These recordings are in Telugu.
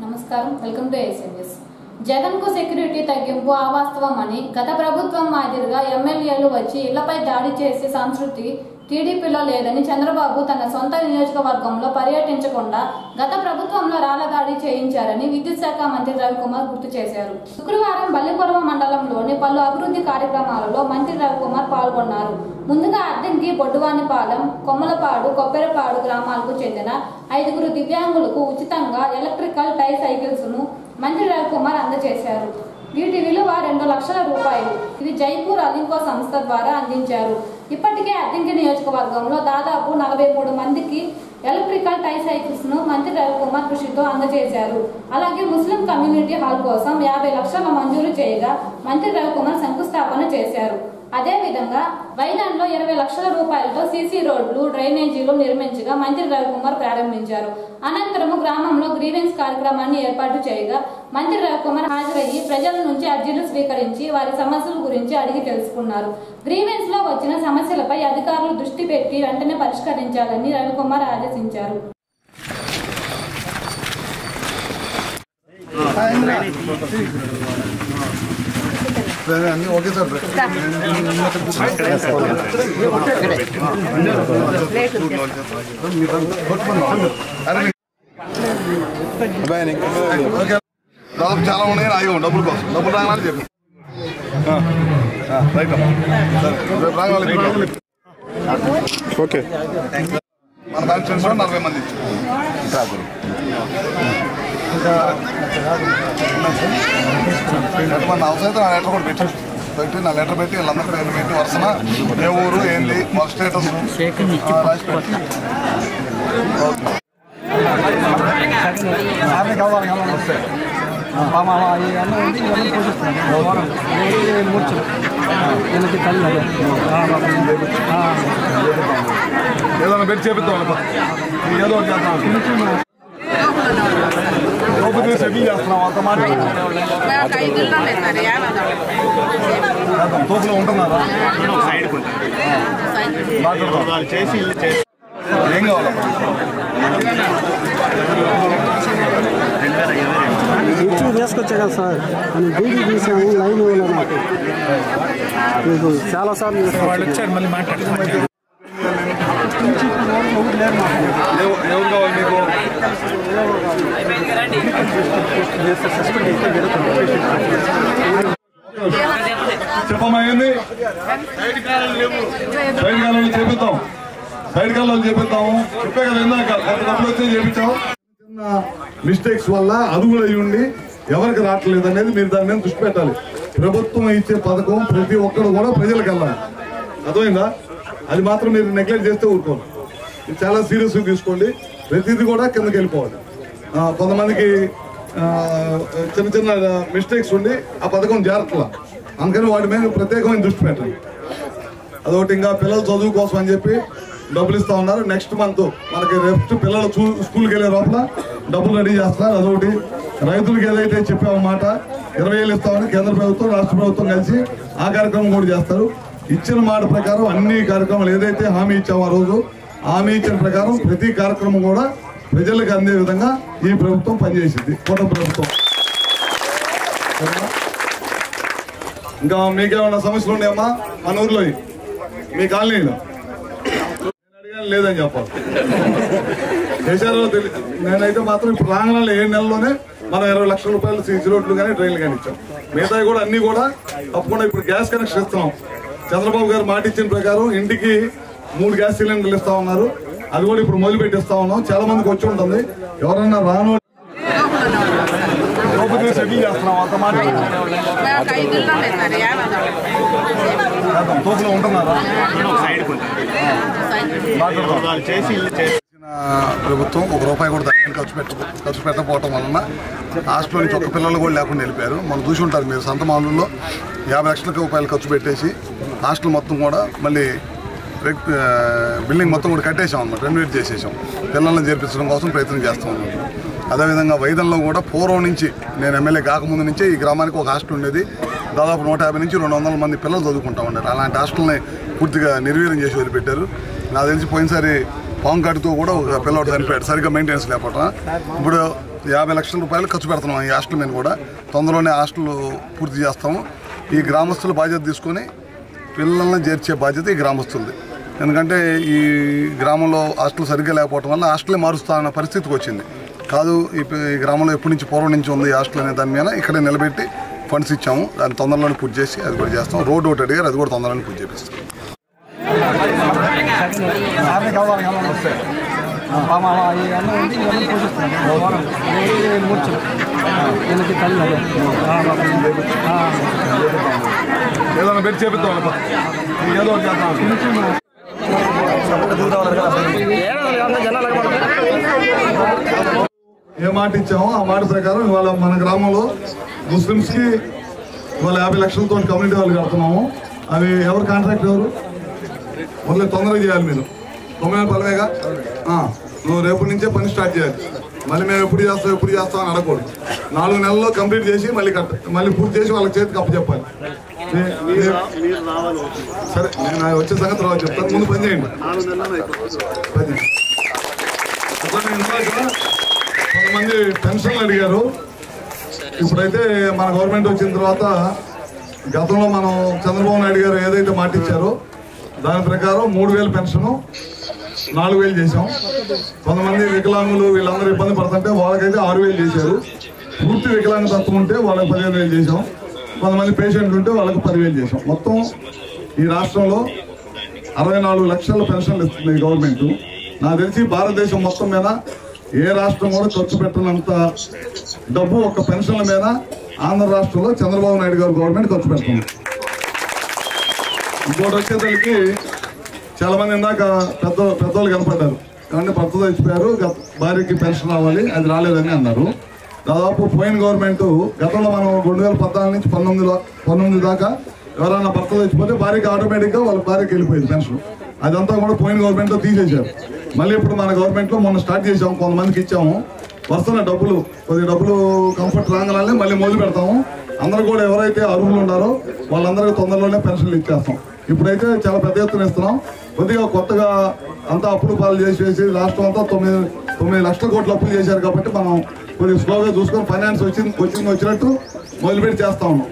నమస్కారం, వెల్కమ్ టు SMS. జగన్ కు సెక్యూరిటీ తగ్గింపు అవాస్తవమని గత ప్రభుత్వం మాదిరిగా ఎమ్మెల్యేలు వచ్చి ఇళ్లపై దాడి చేసే సంస్కృతి టీడీపీలో లేదని చంద్రబాబు తన సొంత నియోజకవర్గంలో పర్యటించకుండా గత ప్రభుత్వంలో రాళ్ల దాడి చేయించారని విద్యుత్ శాఖ మంత్రి రవికుమార్ గుర్తు చేశారు. శుక్రవారం బల్లికొరవ మండలంలోని పలు అభివృద్ధి కార్యక్రమాలలో మంత్రి రవికుమార్ పాల్గొన్నారు. ముందుగా అద్దంకి, బొడ్డువానిపాలెం, కొమ్మలపాడు, కొబ్బరిపాడు గ్రామాలకు చెందిన 5 దివ్యాంగులకు ఉచితంగా ఎలక్ట్రికల్ టై సైకిల్స్ ను మంత్రి రవికుమార్ అందజేశారు. వీటి విలువ 2 లక్షల రూపాయలు. ఇది జైపూర్ అలింకో సంస్థ ద్వారా అందించారు. ఇప్పటికే అద్దంకి నియోజకవర్గంలో దాదాపు 43 మందికి ఎలక్ట్రికల్ టై సైకిల్స్ ను మంత్రి రవికుమార్ కృషితో అందజేశారు. అలాగే ముస్లిం కమ్యూనిటీ హాల్ కోసం 50 లక్షల మంజూరు చేయగా మంత్రి రవికుమార్ శంకుస్థాపన చేశారు. అదేవిధంగా వైనాడ్లో 20 లక్షల రూపాయలతో సీసీ రోడ్లు, డ్రైనేజీలు నిర్మించగా మంత్రి రవికుమార్ ప్రారంభించారు. అనంతరం గ్రామంలో గ్రీవెన్స్ కార్యక్రమాన్ని ఏర్పాటు చేయగా మంత్రి రవికుమార్ హాజరయ్యి ప్రజల నుంచి అర్జీలు స్వీకరించి వారి సమస్యల గురించి అడిగి తెలుసుకున్నారు. గ్రీవెన్స్ లో వచ్చిన సమస్యలపై అధికారులు దృష్టి పెట్టి వెంటనే పరిష్కరించాలని రవికుమార్ ఆదేశించారు. ఓకే సార్, దాదాపు చాలా ఉన్నాయి. ఆగి డబ్బుల కోసం డబ్బులు రాగాలని చెప్పి ఓకే. మన కాన్స్టిట్యూన్సీ 40 మంది మన అవసరం నా లెటర్ కూడా పెట్టి నా లెటర్ పెట్టి వీళ్ళందరూ పేర్లు పెట్టి వరుసన ఏ ఊరు ఏంది వాళ్ళ స్టేటస్ రాసి పెట్టి ఏదైనా పెట్టి చేపిద్దాం. ఏదో ఒకటి చేస్తాం. తోపులో ఉంటున్నారా? ఏం కావాలి? తీసుకొచ్చా కదా సార్, అని డీడీ తీసాము. లైన్ నాకు మీకు చాలాసార్లు వచ్చారు. మళ్ళీ మాట్లాడుతున్నారు. ఎవరు కావాలి మీకు? చెప్పమ్మా, ఏంది సైడ్ కాలంలో చేపిద్దాం. సైడ్ కాలంలో చేపిద్దాము. చెప్పే కదా ఇందాక డబ్బులు వచ్చే చేపించాం. చిన్న మిస్టేక్స్ వల్ల అదుగులు అయ్యి ఉండి ఎవరికి రావట్లేదు అనేది మీరు దాని మీద దృష్టి పెట్టాలి. ప్రభుత్వం ఇచ్చే పథకం ప్రతి ఒక్కరు కూడా ప్రజలకు వెళ్ళాలి. అర్థమైందా? అది మాత్రం మీరు నెగ్లెక్ట్ చేస్తే ఊరుకోండి. ఇది చాలా సీరియస్గా తీసుకోండి. ప్రతిదీ కూడా కిందకి వెళ్ళిపోవాలి. కొంతమందికి చిన్న చిన్న మిస్టేక్స్ ఉండి ఆ పథకం జాగ్రత్తలా, అందుకని వాటి మీద ప్రత్యేకమైన దృష్టి పెట్టండి. అదొకటి. ఇంకా పిల్లల చదువు కోసం అని చెప్పి డబ్బులు ఇస్తా ఉన్నారు. నెక్స్ట్ మంత్ మనకి రేపు పిల్లలు స్కూల్కి వెళ్ళే లోపల డబ్బులు రెడీ చేస్తున్నారు. అదొకటి. రైతులకు ఏదైతే చెప్పామన్నమాట 20,000 ఇస్తామని కేంద్ర ప్రభుత్వం, రాష్ట్ర ప్రభుత్వం కలిసి ఆ కార్యక్రమం కూడా చేస్తారు. ఇచ్చిన మాట ప్రకారం అన్ని కార్యక్రమాలు ఏదైతే హామీ ఇచ్చామో ఆ రోజు హామీ ఇచ్చిన ప్రకారం ప్రతి కార్యక్రమం కూడా ప్రజలకు అందే విధంగా ఈ ప్రభుత్వం పనిచేసింది. కూటమి ప్రభుత్వం. ఇంకా మీకేమన్నా సమస్యలు ఉన్నాయమ్మా మన ఊర్లో, మీ కాలనీలో? నేను అడిగాను లేదని చెప్పాలి. చేశారో తెలియదు. నేనైతే మాత్రం ఇప్పుడు రాంగణంలో 7 నెలల్లోనే మనం 20 లక్షల రూపాయలు సీసీ రోడ్లు కానీ ట్రైన్లు కానీ ఇచ్చాం. మిగతాయి కూడా అన్ని కూడా తప్పకుండా. ఇప్పుడు గ్యాస్ కనెక్షన్ ఇస్తున్నాం. చంద్రబాబు గారు మాట ఇచ్చిన ప్రకారం ఇంటికి 3 గ్యాస్ సిలిండర్లు ఇస్తా ఉన్నారు. అది కూడా ఇప్పుడు మొదలు పెట్టిస్తా ఉన్నాం. చాలా మందికి వచ్చి ఉంటుంది. ఎవరన్నా రాను తోపులో ఉంటున్నారా? ప్రభుత్వం 1 రూపాయి కూడా దాని ఖర్చు పెట్టకపోవటం వలన హాస్టల్ నుంచి ఒక్క పిల్లలు కూడా లేకుండా వెళ్ళిపోయారు. మనం చూసి ఉంటారు మీరు. సంత మామూలులో 50 లక్షల రూపాయలు ఖర్చు పెట్టేసి హాస్టల్ మొత్తం కూడా మళ్ళీ బిల్డింగ్ మొత్తం కూడా కట్టేసాం అన్నమాట. రెనోవేట్ చేసేసాం. పిల్లల్ని చేర్పించడం కోసం ప్రయత్నం చేస్తూ ఉన్నాం. అదేవిధంగా వైదంలో కూడా పూర్వం నుంచి, నేను ఎమ్మెల్యే కాకముందు నుంచే ఈ గ్రామానికి ఒక హాస్టల్ ఉండేది. దాదాపు 150 నుంచి 200 మంది పిల్లలు చదువుకుంటా ఉన్నారు. అలాంటి హాస్టల్ని పూర్తిగా నిర్వీర్యం చేసి వదిలిపెట్టారు. నాకు తెలిసి పోయినసారి పాము కాటుతో కూడా ఒక పిల్లవాడు చనిపోయాడు, సరిగ్గా మెయింటెనెన్స్ లేకపోవడం. ఇప్పుడు 50 లక్షల రూపాయలు ఖర్చు పెడుతున్నాం ఈ హాస్టల్ మీద కూడా. తొందరలోనే హాస్టల్ పూర్తి చేస్తాము. ఈ గ్రామస్తుల బాధ్యత తీసుకొని పిల్లల్ని చేర్చే బాధ్యత ఈ గ్రామస్తులది. ఎందుకంటే ఈ గ్రామంలో హాస్టల్ సరిగ్గా లేకపోవడం వల్ల హాస్టలే మారుస్తా అన్న పరిస్థితికి వచ్చింది. కాదు ఈ గ్రామంలో ఎప్పటి నుంచి పూర్వం నుంచి ఉంది హాస్టల్ అనే దాని మీద ఇక్కడే నిలబెట్టి ఫండ్స్ ఇచ్చాము. దాన్ని తొందరలోనే పూర్తి చేసి అది కూడా చేస్తాం. రోడ్ ఒకటి అడిగారు, అది కూడా తొందరలోనే పూర్తి చేపిస్తాం. ఏదైనా పెట్టి చేపిద్దాం, ఏదో ఒకటి చేద్దాం. ఏ మాట ఇచ్చామో ఆ మాట ప్రకారం ఇవాళ మన గ్రామంలో ముస్లిమ్స్కి ఇవాళ 50 లక్షలతో కమ్యూనిటీ వాళ్ళు కడుతున్నాము. అవి ఎవరు కాంట్రాక్ట్ ఎవరు మొదలు తొందరగా చేయాలి. మీరు 9 పలవేగా నువ్వు రేపటి నుంచే పని స్టార్ట్ చేయాలి. మళ్ళీ మేము ఎప్పుడు చేస్తాం అని అడగకూడదు. 4 నెలల్లో కంప్లీట్ చేసి మళ్ళీ పూర్తి చేసి వాళ్ళకి చేతికి అప్పచెప్పాలి. సరే, నేను వచ్చే సంగతి తర్వాత చెప్తాను. ముందు పని చేయండి. కొంతమంది పెన్షన్లు అడిగారు. ఇప్పుడైతే మన గవర్నమెంట్ వచ్చిన తర్వాత గతంలో మనం చంద్రబాబు నాయుడు గారు ఏదైతే మాట ఇచ్చారో దాని ప్రకారం 3000 పెన్షన్ 4000 చేశాం. కొంతమంది వికలాంగులు వీళ్ళందరూ ఇబ్బంది పడుతుంటే వాళ్ళకైతే 6000 చేశారు. పూర్తి వికలాంగ తత్వం ఉంటే వాళ్ళకి 15,000 చేశాం. కొంతమంది పేషెంట్లు ఉంటే వాళ్ళకి 10,000 చేశాం. మొత్తం ఈ రాష్ట్రంలో 64 లక్షల పెన్షన్లు ఇస్తుంది గవర్నమెంట్. నాకు తెలిసి భారతదేశం మొత్తం మీద ఏ రాష్ట్రం కూడా ఖర్చు పెట్టినంత డబ్బు ఒక్క పెన్షన్ల మీద ఆంధ్ర రాష్ట్రంలో చంద్రబాబు నాయుడు గారు గవర్నమెంట్ ఖర్చు పెడుతుంది. ఇంకోటి వచ్చేసరికి చాలా మంది ఇందాక పెద్దవాళ్ళు కనపడ్డారు. కానీ భర్త చచ్చిపోయారు, భార్యకి పెన్షన్ రావాలి, అది రాలేదని అన్నారు. దాదాపు పోయిన గవర్నమెంట్ గతంలో మనం 2014 నుంచి 19 దాకా ఎవరైనా భర్త చచ్చిపోతే భార్యకి ఆటోమేటిక్గా వాళ్ళ భార్యకి వెళ్ళిపోయింది పెన్షన్. అదంతా కూడా పోయిన గవర్నమెంట్లో తీసేశారు. మళ్ళీ ఇప్పుడు మన గవర్నమెంట్లో మొన్న స్టార్ట్ చేసాము, కొంతమందికి ఇచ్చాము. వరుసన కొద్ది డబ్బులు కంఫర్ట్ రాగానే మళ్ళీ మొదలు పెడతాము. అందరూ కూడా ఎవరైతే అర్హులు ఉన్నారో వాళ్ళందరికీ తొందరలోనే పెన్షన్లు ఇచ్చేస్తాం. ఇప్పుడైతే చాలా పెద్ద ఎత్తున ఇస్తున్నాం. కొద్దిగా కొత్తగా అంతా అప్పులు పాలు చేసేసి రాష్ట్రం అంతా 9 లక్షల కోట్ల అప్పులు చేశారు కాబట్టి మనం కొద్దిగా స్లోగా చూసుకొని ఫైనాన్స్ వచ్చినట్టు మొదలుపెట్టి చేస్తా ఉన్నాం.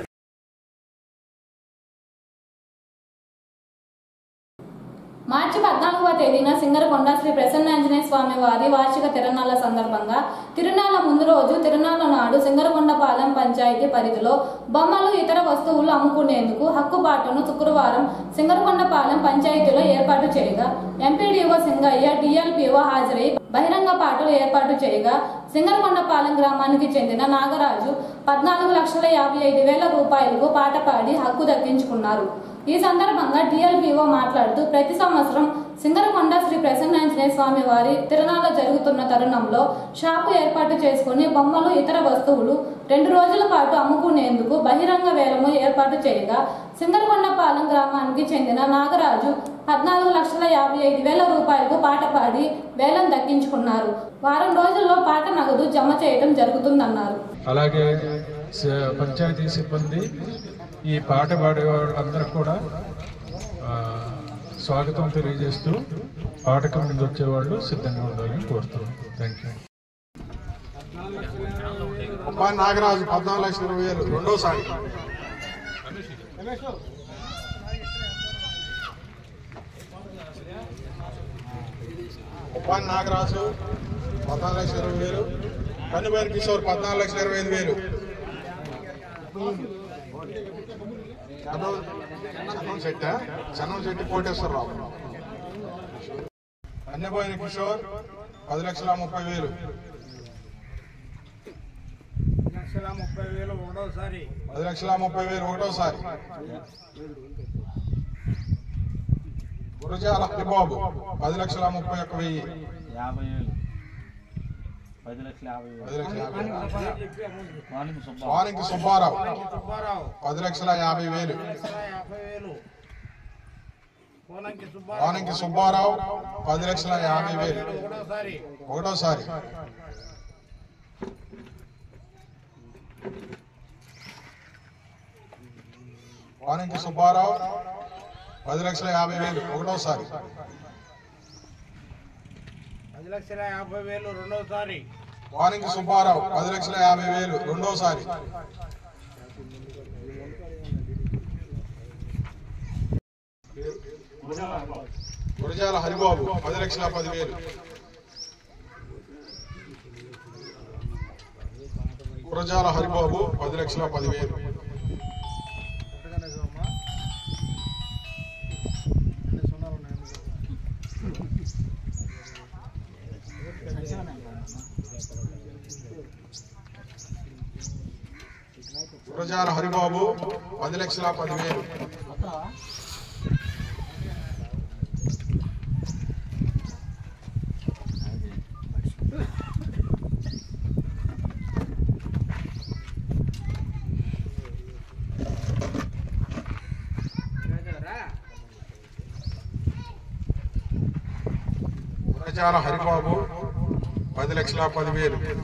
మార్చి 14వ తేదీన సింగరకొండ శ్రీ ప్రసన్నాంజనేయ స్వామి వారి వార్షిక తిరునాళ్ల సందర్భంగా తిరునాళ్ల ముందు రోజు తిరునాళ్ల నాడు సింగరకొండపాలెం పంచాయతీ పరిధిలో బొమ్మలు ఇతర వస్తువులు అమ్ముకునేందుకు హక్కుబాటును శుక్రవారం సింగరకొండపాలెం పంచాయతీలో ఏర్పాటు చేయగా ఎంపీడీఓ సింగయ్య డిఎల్పీఓ హాజరై బహిరంగ పాటలు ఏర్పాటు చేయగా సింగరకొండపాలెం గ్రామానికి చెందిన నాగరాజు 14,55,000 రూపాయలకు పాట పాడి హక్కు దక్కించుకున్నారు. ఈ సందర్భంగా డిఎల్పీఓ మాట్లాడుతూ ప్రతి సంవత్సరం సింగరకొండ శ్రీ ప్రసన్నాంజనేయ స్వామి వారి తిరునాళ్ల జరుగుతున్న తరుణంలో షాపు ఏర్పాటు చేసుకుని బొమ్మలు ఇతర వస్తువులు 2 రోజుల పాటు అమ్ముకునేందుకు బహిరంగ వేలము ఏర్పాటు చేయగా సింగరకొండపాలెం గ్రామానికి చెందిన నాగరాజు 14,55,000 రూపాయలకు పాట పాడి వేలం దక్కించుకున్నారు. వారం రోజుల్లో పాట నగదు జమ చేయడం జరుగుతుందన్నారు. అలాగే పంచాయతీ సిబ్బంది ఈ పాట పాడే వాళ్ళందరూ కూడా స్వాగతం తెలియజేస్తూ పాటకు ముందు వచ్చేవాళ్ళు సిద్ధంగా ఉండాలని కోరుతున్నాం. Thank you. నాగరాజు 14,20,000 రెండోసారి. నాగరాజు 14,20,000. కన్నుబేరు కిషోర్ 14,25,000. చన్నం శెట్టి కోటేశ్వరరావు. అన్నపోయిన కిషోర్ 10,30,000. 10,30,000 ఒకటోసారి. 10,30,000 ఒకటోసారి. గురజాల హరిబాబు 10,31,000. 10,50,000. వానికి సుబ్బారావు 10,50,000. వానికి సుబ్బారావు 10,50,000 ఒకటోసారి. వానికి సుబ్బారావు 10,50,000 ఒకటోసారి. 10,50,000 రెండోసారి. వానంకి సుబ్బారావు 10,50,000 రెండోసారి. గురజాల హరిబాబు 10,10,000. గురజాల హరిబాబు 10,10,000. గురజాల హరిబాబు 10,10,000. గురజాల హరిబాబు 10,10,000.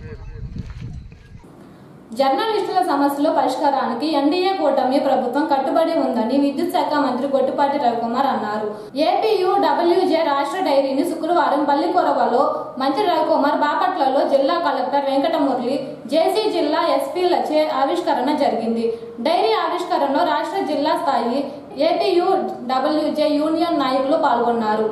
జర్నలిస్టుల సమస్యల పరిష్కారానికి ఎన్డీఏ కూటమి ప్రభుత్వం కట్టుబడి ఉందని విద్యుత్ శాఖ మంత్రి గొట్టిపాటి రవికుమార్ అన్నారు. ఏపీయూడబ్ల్యూజే రాష్ట్ర డైరీని శుక్రవారం బల్లికొరవలో మంత్రి రవికుమార్, బాపట్లలో జిల్లా కలెక్టర్ వెంకటమురళి, జేసీ జిల్లా ఎస్పీలచే ఆవిష్కరణ జరిగింది. డైరీ ఆవిష్కరణలో రాష్ట్ర జిల్లా స్థాయి ఏపీయూడబ్ల్యూజే యూనియన్ నాయకులు పాల్గొన్నారు.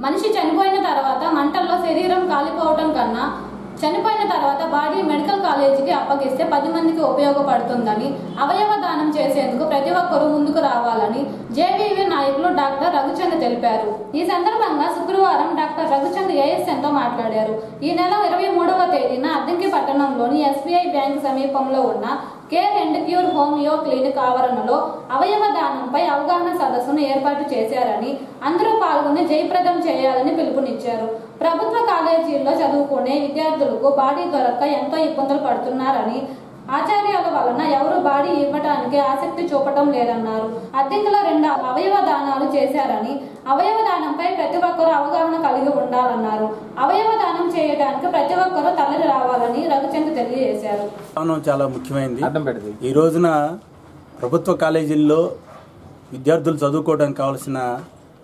మనిషి చనిపోయిన తర్వాత మంటల్లో శరీరం కాలిపోవటం కన్నా చనిపోయిన తర్వాత బాడీ మెడికల్ కాలేజీకి అప్పగిస్తే 10 మందికి ఉపయోగపడుతుందని, అవయవ దానం చేసేందుకు ప్రతి ఒక్కరూ ముందుకు రావాలని జేబీవీ నాయకులు డాక్టర్ రఘుచంద్ తెలిపారు. ఈ సందర్భంగా శుక్రవారం డాక్టర్ రఘుచంద్ ఏఎస్ఎన్తో మాట్లాడారు. ఈ నెల 23వ తేదీన అద్దంకి పట్టణంలోని ఎస్బీఐ బ్యాంక్ సమీపంలో ఉన్న care and cure homeo clinic ఆవరణలో అవయవ దానంపై అవగాహన సదస్సును ఏర్పాటు చేశారని, అందరూ పాల్గొని జయప్రదం చేయాలని పిలుపునిచ్చారు. ప్రభుత్వ కాలేజీల్లో చదువుకునే విద్యార్థులకు బాడీ దొరక్క ఎంతో ఇబ్బందులు పడుతున్నారని, ఆచార్యాల వలన ఎవరు బాడీ ఇవ్వడానికి ఆసక్తి చూపటం లేదన్నారు. అద్దెంకిలో 2 అవయవ దానాలు చేశారని, అవయవ దానంపై ప్రతి ఒక్కరూ అవగాహన కలిగి ఉండాలన్నారు. అవయవ దానం చేయడానికి ప్రతి ఒక్కరూ తరలి రావాలని రఘుచంద్ తెలియజేశారు. చాలా ముఖ్యమైనది. ఈ రోజున ప్రభుత్వ కాలేజీల్లో విద్యార్థులు చదువుకోవడానికి కావాల్సిన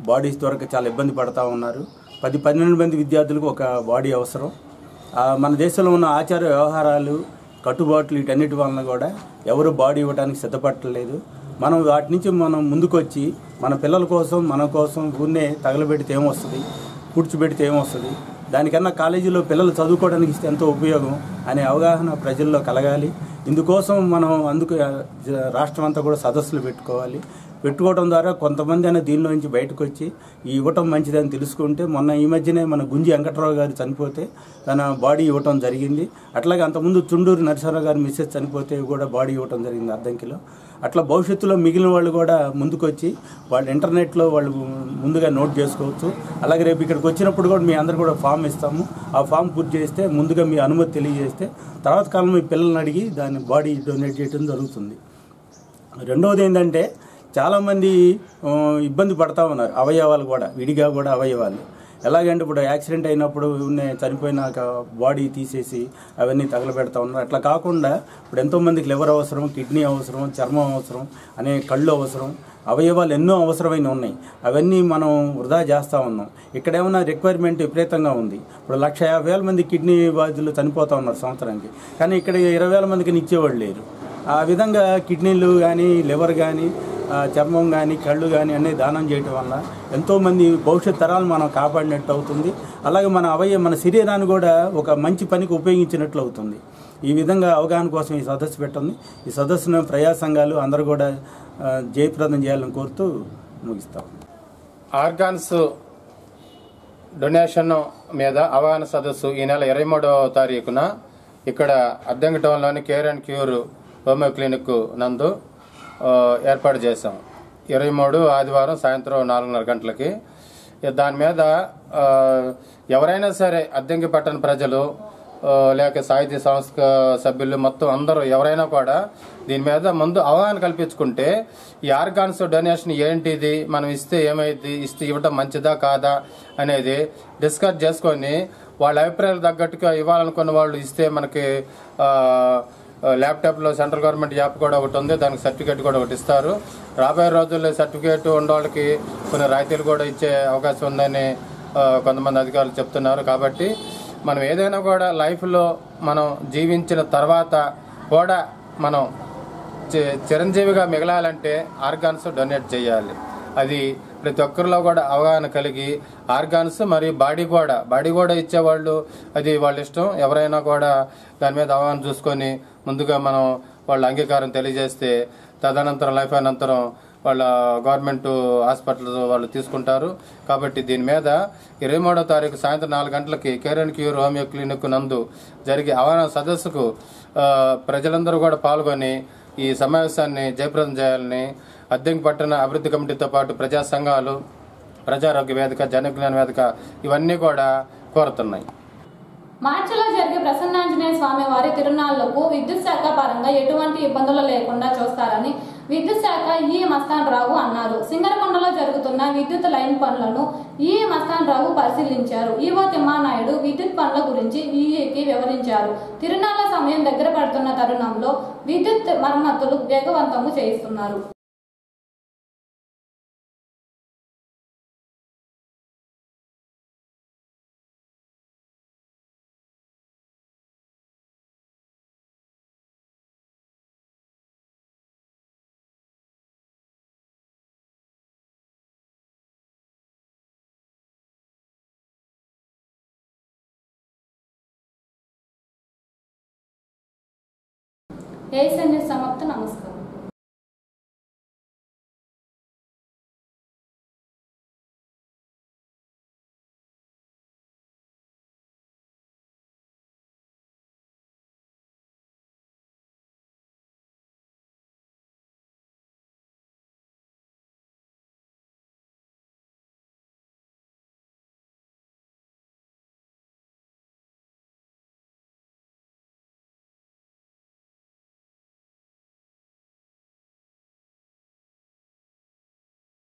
బాడీస్ దొరక చాలా ఇబ్బంది పడతా ఉన్నారు. 10-12 మంది విద్యార్థులకు ఒక బాడీ అవసరం. మన దేశంలో ఉన్న ఆచార వ్యవహారాలు, కట్టుబాట్లు, వీటన్నిటి వలన కూడా ఎవరు బాడీ ఇవ్వడానికి సిద్ధపడలేదు. మనం వాటి నుంచి మనం ముందుకొచ్చి మన పిల్లల కోసం, మన కోసం ఊరినే తగలబెడితే ఏమొస్తుంది, పూడ్చిపెడితే ఏమొస్తుంది, దానికన్నా కాలేజీలో పిల్లలు చదువుకోవడానికి ఇస్తే ఎంతో ఉపయోగం అనే అవగాహన ప్రజల్లో కలగాలి. ఇందుకోసం మనం రాష్ట్రం అంతా కూడా సదస్సులు పెట్టుకోవడం ద్వారా కొంతమంది అయినా దీనిలో నుంచి బయటకు వచ్చి ఇవ్వటం మంచిదని తెలుసుకుంటే, మొన్న ఈ మధ్యనే మన గుంజి వెంకటరావు గారు చనిపోతే తన బాడీ ఇవ్వటం జరిగింది. అట్లాగే అంతకుముందు చుండూరు నరసింహరావు గారు మిస్సెస్ చనిపోతే కూడా బాడీ ఇవ్వటం జరిగింది అద్దంకిలో. అట్లా భవిష్యత్తులో మిగిలిన వాళ్ళు కూడా ముందుకొచ్చి వాళ్ళు ఇంటర్నెట్లో వాళ్ళు ముందుగా నోట్ చేసుకోవచ్చు. అలాగే రేపు ఇక్కడికి వచ్చినప్పుడు కూడా మీ అందరు కూడా ఫామ్ ఇస్తాము. ఆ ఫామ్ పూర్తి చేస్తే ముందుగా మీ అనుమతి తెలియజేస్తే తర్వాత కాలం మీ పిల్లల్ని అడిగి దాన్ని బాడీ డొనేట్ చేయడం జరుగుతుంది. రెండవది ఏంటంటే, చాలామంది ఇబ్బంది పడతా ఉన్నారు. అవయవాలు కూడా విడిగా కూడా అవయవాలు ఎలాగంటే, ఇప్పుడు యాక్సిడెంట్ అయినప్పుడు చనిపోయినాక బాడీ తీసేసి అవన్నీ తగలబెడతా ఉన్నారు. అట్లా కాకుండా ఇప్పుడు ఎంతోమందికి లివర్ అవసరం, కిడ్నీ అవసరం, చర్మం అవసరం, అనే కళ్ళు అవసరం, అవయవాలు ఎన్నో అవసరమైన ఉన్నాయి. అవన్నీ మనం వృధా చేస్తూ ఉన్నాం. ఇక్కడ ఏమైనా రిక్వైర్మెంట్ విపరీతంగా ఉంది. ఇప్పుడు 150,000 మంది కిడ్నీ బాధితులు చనిపోతూ ఉన్నారు సంవత్సరానికి. కానీ ఇక్కడ 20,000 మందికి ఇచ్చేవాళ్ళు లేరు. ఆ విధంగా కిడ్నీలు కానీ, లివర్ కానీ, చర్మం కానీ, కళ్ళు కానీ అన్నీ దానం చేయటం వల్ల ఎంతోమంది భవిష్యత్ తరాలు మనం కాపాడినట్టు అవుతుంది. అలాగే మన శరీరాన్ని కూడా ఒక మంచి పనికి ఉపయోగించినట్లు అవుతుంది. ఈ విధంగా అవగాహన కోసం ఈ సదస్సు పెట్టింది. ఈ సదస్సును ప్రజా సంఘాలు అందరూ కూడా జయప్రదం చేయాలని కోరుతూ ముగిస్తాం. ఆర్గాన్స్ డొనేషన్ మీద అవగాహన సదస్సు ఈ నెల 23వ తారీఖున ఇక్కడ అద్దంకి టౌన్లోని care and cure homeo clinic నందు ఏర్పాటు చేశాం. 23 ఆదివారం సాయంత్రం 4:30 గంటలకి. దాని మీద ఎవరైనా సరే అద్దంకి పట్టణ ప్రజలు లేక సాహితీ సంస్థ సభ్యులు మొత్తం అందరూ ఎవరైనా కూడా దీని మీద ముందు అవగాహన కల్పించుకుంటే ఈ ఆర్గాన్స్ డొనేషన్ ఏంటిది, మనం ఇస్తే ఏమైంది, ఇస్తే ఇవ్వటం మంచిదా కాదా అనేది డిస్కస్ చేసుకొని వాళ్ళ అభిప్రాయాలు తగ్గట్టుగా ఇవ్వాలనుకున్న వాళ్ళు ఇస్తే మనకి ల్యాప్టాప్లో సెంట్రల్ గవర్నమెంట్ యాప్ కూడా ఒకటి ఉంది, దానికి సర్టిఫికేట్ కూడా ఒకటి ఇస్తారు. రాబోయే రోజుల్లో సర్టిఫికేట్ ఉన్న వాళ్ళకి కొన్ని రాయితీలు కూడా ఇచ్చే అవకాశం ఉందని కొంతమంది అధికారులు చెప్తున్నారు. కాబట్టి మనం ఏదైనా కూడా లైఫ్లో మనం జీవించిన తర్వాత కూడా మనం చిరంజీవిగా మిగలాలంటే ఆర్గాన్స్ డొనేట్ చేయాలి. అది ప్రతి ఒక్కరిలో కూడా అవగాహన కలిగి ఆర్గాన్స్ మరియు బాడీ కూడా ఇచ్చేవాళ్ళు అది వాళ్ళ ఇష్టం. ఎవరైనా కూడా దాని మీద అవగాహన చూసుకొని ముందుగా మనం వాళ్ళ అంగీకారం తెలియజేస్తే తదనంతరం లైఫ్ అనంతరం వాళ్ళ గవర్నమెంట్ హాస్పిటల్ వాళ్ళు తీసుకుంటారు. కాబట్టి దీని మీద 23వ తారీఖు సాయంత్రం 4 గంటలకి care and cure homeo clinic నందు జరిగే అవగాహన సదస్సుకు ప్రజలందరూ కూడా పాల్గొని ఈ సమావేశాన్ని జయప్రదం చేయాలని అద్దెంకి పట్టణ అభివృద్ధి కమిటీతో పాటు ప్రజా సంఘాలు, ప్రజారోగ్య వేదిక, జనవిజ్ఞాన వేదిక ఇవన్నీ కూడా కోరుతున్నాయి. మార్చిలో జరిగే ప్రసన్నాంజనేయ స్వామి వారి తిరునాళ్లకు విద్యుత్ శాఖ పరంగా ఎటువంటి ఇబ్బందులు లేకుండా చూస్తారని విద్యుత్ శాఖ ఈ మస్తాన్ రావు అన్నారు. సింగరకొండలో జరుగుతున్న విద్యుత్ లైన్ పనులను ఈ మస్తాన్ రావు పరిశీలించారు. ఈవో తిమ్మానాయుడు విద్యుత్ పనుల గురించి ఈకి వివరించారు. తిరునాళ్ల సమయం దగ్గర పడుతున్న తరుణంలో విద్యుత్ మరమ్మతులు వేగవంతము చేయిస్తున్నారు. ఏఎస్ఎన్ న్యూస్ సమాప్తం. నమస్కారం.